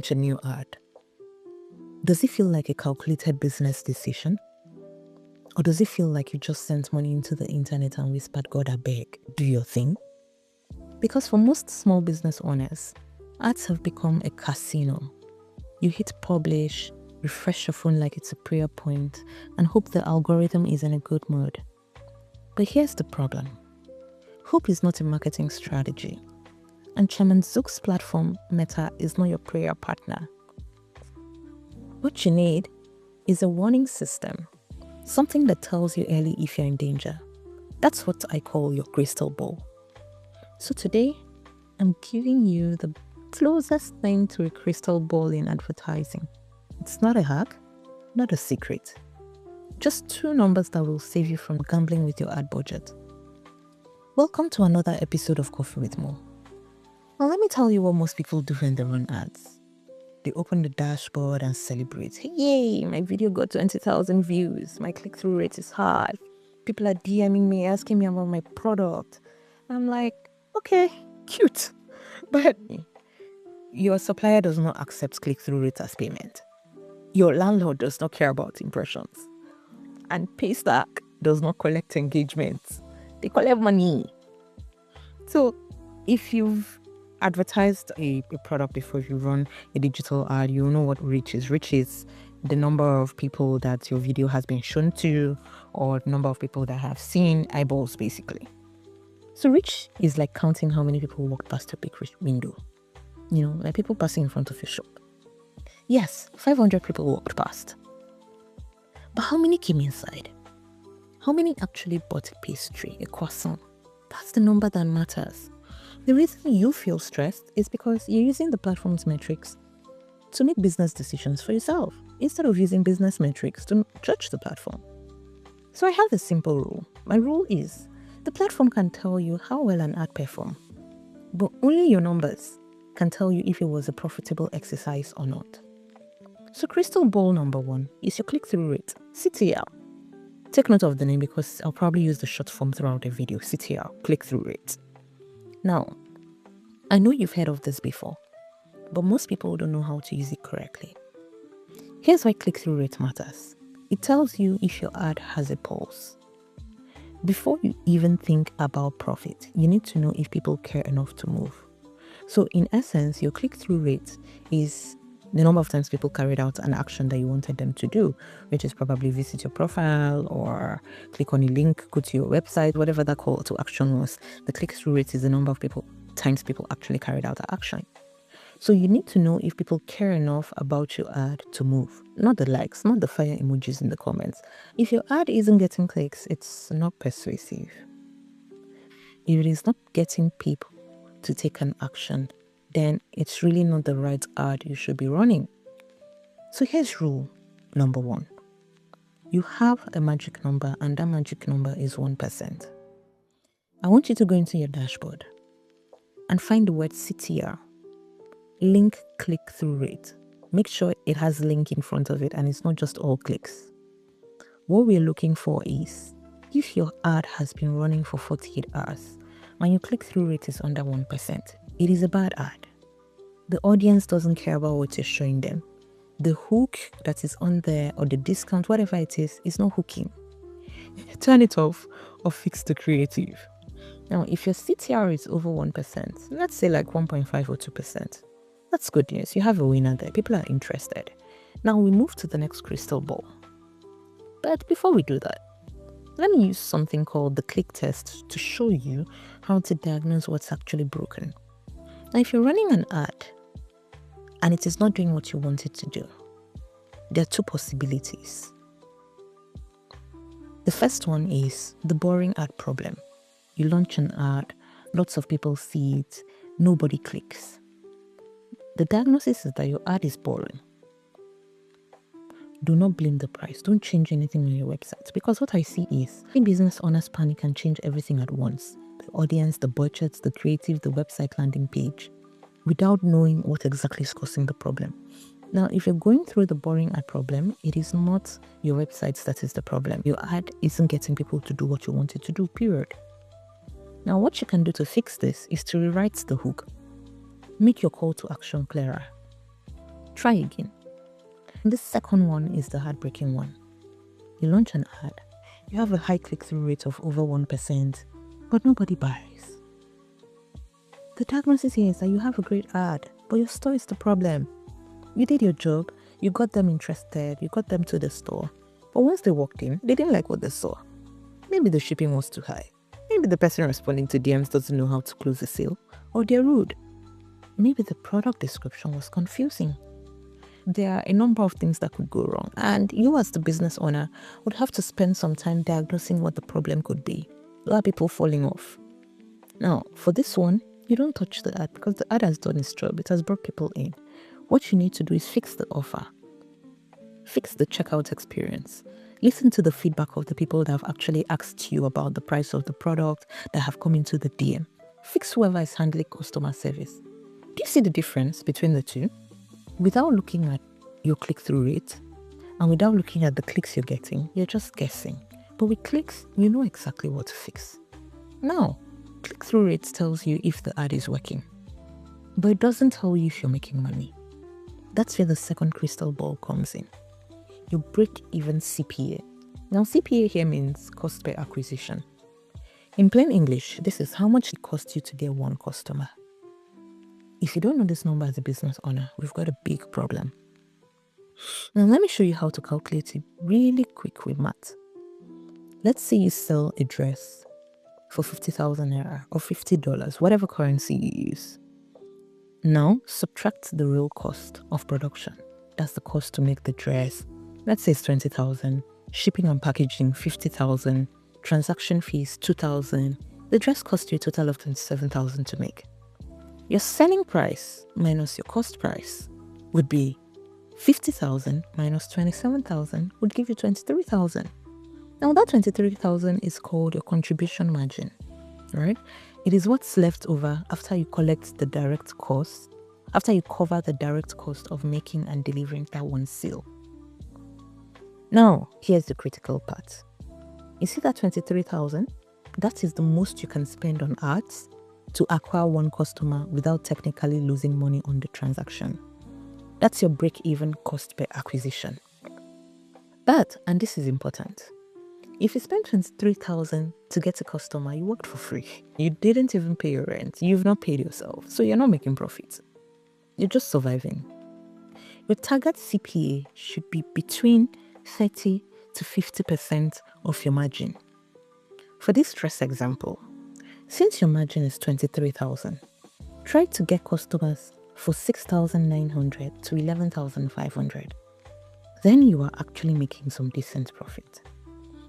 launch a new ad, does it feel like a calculated business decision? Or does it feel like you just sent money into the internet and whispered, God, I beg, do your thing? Because for most small business owners, ads have become a casino. You hit publish, refresh your phone like it's a prayer point, and hope the algorithm is in a good mood. But here's the problem. Hope is not a marketing strategy. And Chairman Zook's platform, Meta, is not your prayer partner. What you need is a warning system, something that tells you early if you're in danger. That's what I call your crystal ball. So today, I'm giving you the closest thing to a crystal ball in advertising. It's not a hack, not a secret. Just 2 numbers that will save you from gambling with your ad budget. Welcome to another episode of Coffee with Mo. Now let me tell you what most people do when they run ads. They open the dashboard and celebrate. Yay, my video got 20,000 views. My click-through rate is high. People are DMing me, asking me about my product. I'm like, okay, cute. But your supplier does not accept click-through rate as payment. Your landlord does not care about impressions. And Paystack does not collect engagements. They collect money. So if you've advertised a product before, if you run a digital ad, you know what reach is. Reach is the number of people that your video has been shown to, or the number of people that have seen, eyeballs basically. So reach is like counting how many people walked past your big window. You know, like people passing in front of your shop. Yes, 500 people walked past. But how many came inside? How many actually bought a pastry, a croissant? That's the number that matters. The reason you feel stressed is because you're using the platform's metrics to make business decisions for yourself, instead of using business metrics to judge the platform. So I have a simple rule. My rule is, the platform can tell you how well an ad performed, but only your numbers can tell you if it was a profitable exercise or not. So crystal ball number 1 is your click-through rate, CTR. Take note of the name because I'll probably use the short form throughout the video, CTR, click-through rate. Now, I know you've heard of this before, but most people don't know how to use it correctly. Here's why click-through rate matters. It tells you if your ad has a pulse. Before you even think about profit, you need to know if people care enough to move. So in essence, your click-through rate is the number of times people carried out an action that you wanted them to do, which is probably visit your profile or click on a link, go to your website, whatever that call to action was. The click-through rate is the number of times people actually carried out the action. So you need to know if people care enough about your ad to move, not the likes, not the fire emojis in the comments. If your ad isn't getting clicks, it's not persuasive. If it is not getting people to take an action, then it's really not the right ad you should be running. So here's rule number 1. You have a magic number, and that magic number is 1%. I want you to go into your dashboard and find the word CTR, link click-through rate. Make sure it has link in front of it and it's not just all clicks. What we're looking for is if your ad has been running for 48 hours and your click-through rate is under 1%, it is a bad ad. The audience doesn't care about what you're showing them. The hook that is on there or the discount, whatever it is not hooking. Turn it off or fix the creative. Now, if your CTR is over 1%, let's say like 1.5 or 2%, that's good news. You have a winner there. People are interested. Now we move to the next crystal ball. But before we do that, let me use something called the click test to show you how to diagnose what's actually broken. Now, if you're running an ad and it is not doing what you want it to do, there are 2 possibilities. The first one is the boring ad problem. You launch an ad, lots of people see it, nobody clicks. The diagnosis is that your ad is boring. Do not blame the price. Don't change anything on your website, because what I see is business owners panic and change everything at once. The audience, the budgets, the creative, the website landing page, without knowing what exactly is causing the problem. Now, if you're going through the boring ad problem, it is not your website that is the problem. Your ad isn't getting people to do what you want it to do, period. Now, what you can do to fix this is to rewrite the hook. Make your call to action clearer. Try again. And the second one is the heartbreaking one. You launch an ad, you have a high click-through rate of over 1%, but nobody buys. The diagnosis here is that you have a great ad, but your store is the problem. You did your job, you got them interested, you got them to the store, but once they walked in, they didn't like what they saw. Maybe the shipping was too high. Maybe the person responding to DMs doesn't know how to close a sale, or they're rude. Maybe the product description was confusing. There are a number of things that could go wrong, and you as the business owner would have to spend some time diagnosing what the problem could be. There are people falling off. Now, for this one, you don't touch the ad because the ad has done its job. It has brought people in. What you need to do is fix the offer, fix the checkout experience. Listen to the feedback of the people that have actually asked you about the price of the product, that have come into the DM. Fix whoever is handling customer service. Do you see the difference between the two? Without looking at your click-through rate and without looking at the clicks you're getting, you're just guessing. But with clicks, you know exactly what to fix. Now, click-through rates tells you if the ad is working, but it doesn't tell you if you're making money. That's where the second crystal ball comes in. You break even CPA. Now, CPA here means cost per acquisition. In plain English, this is how much it costs you to get one customer. If you don't know this number as a business owner, we've got a big problem. Now, let me show you how to calculate it really quick with math. Let's say you sell a dress for 50,000 naira or $50, whatever currency you use. Now, subtract the real cost of production. That's the cost to make the dress. Let's say it's 20,000. Shipping and packaging, 50,000. Transaction fees, 2,000. The dress cost you a total of 27,000 to make. Your selling price minus your cost price would be 50,000 minus 27,000 would give you 23,000. Now that 23,000 is called your contribution margin, right? It is what's left over after you collect the direct cost, after you cover the direct cost of making and delivering that one sale. Now, here's the critical part. You see that 23,000? That is the most you can spend on ads to acquire one customer without technically losing money on the transaction. That's your break-even cost per acquisition. But, and this is important, if you spend 23,000 to get a customer, you worked for free. You didn't even pay your rent. You've not paid yourself. So you're not making profits. You're just surviving. Your target CPA should be between 30 to 50% of your margin. For this dress example, since your margin is 23,000, try to get customers for 6,900 to 11,500. Then you are actually making some decent profit.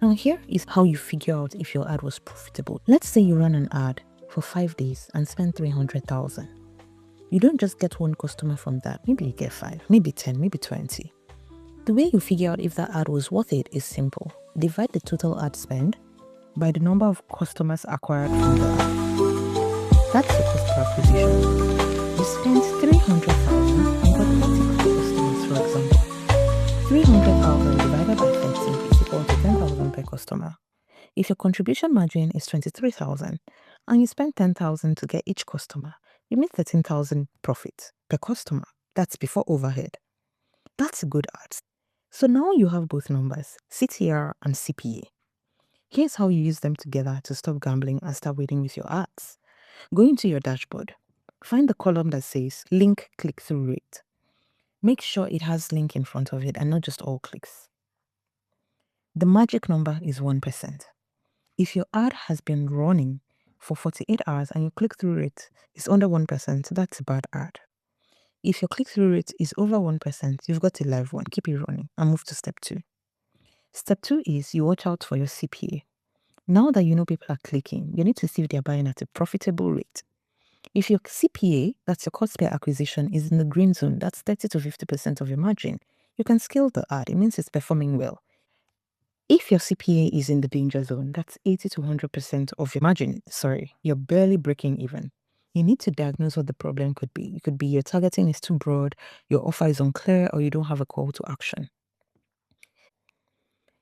Now here is how you figure out if your ad was profitable. Let's say you run an ad for 5 days and spend 300,000. You don't just get one customer from that. Maybe you get 5, maybe 10, maybe 20. The way you figure out if that ad was worth it is simple. Divide the total ad spend by the number of customers acquired from the ad. That's the cost per acquisition. You spent 300,000 and got 30 customers, for example. 300,000 divided by 30 is equal to 10,000 per customer. If your contribution margin is 23,000 and you spend 10,000 to get each customer, you make 13,000 profit per customer. That's before overhead. That's a good ad. So now you have both numbers, CTR and CPA. Here's how you use them together to stop gambling and start waiting with your ads. Go into your dashboard. Find the column that says link click-through rate. Make sure it has link in front of it and not just all clicks. The magic number is 1%. If your ad has been running for 48 hours and your click-through rate is under 1%, that's a bad ad. If your click-through rate is over 1%, you've got a live one. Keep it running and move to step 2. Step 2 is you watch out for your CPA. Now that you know people are clicking, you need to see if they're buying at a profitable rate. If your CPA, that's your cost per acquisition, is in the green zone, that's 30 to 50% of your margin, you can scale the ad. It means it's performing well. If your CPA is in the danger zone, that's 80 to 100% of your margin. Sorry, you're barely breaking even. You need to diagnose what the problem could be. It could be your targeting is too broad, your offer is unclear, or you don't have a call to action.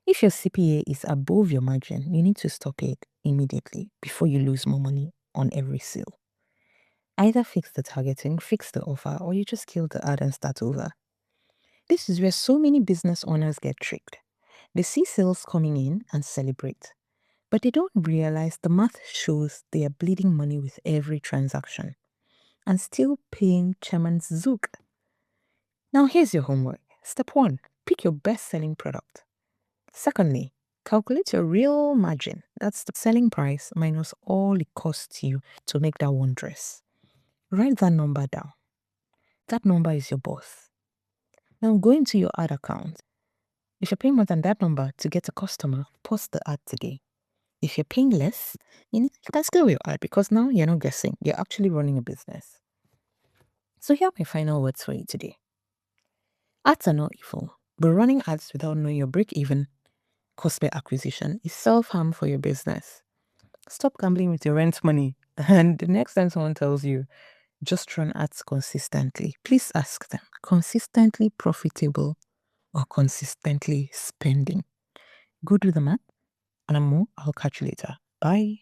If your CPA is above your margin, you need to stop it immediately before you lose more money on every sale. Either fix the targeting, fix the offer, or you just kill the ad and start over. This is where so many business owners get tricked. They see sales coming in and celebrate, but they don't realize the math shows they are bleeding money with every transaction and still paying Chairman Zook. Now, here's your homework. Step 1, pick your best selling product. Secondly, calculate your real margin. That's the selling price minus all it costs you to make that one dress. Write that number down. That number is your boss. Now go into your ad account. If you're paying more than that number to get a customer, pause the ad today. If you're paying less, you can scale your ad because now you're not guessing. You're actually running a business. So here are my final words for you today. Ads are not evil, but running ads without knowing your break-even cost per acquisition is self-harm for your business. Stop gambling with your rent money. And the next time someone tells you, just run ads consistently, please ask them, consistently profitable or consistently spending? Go do the math, and I'll catch you later. Bye.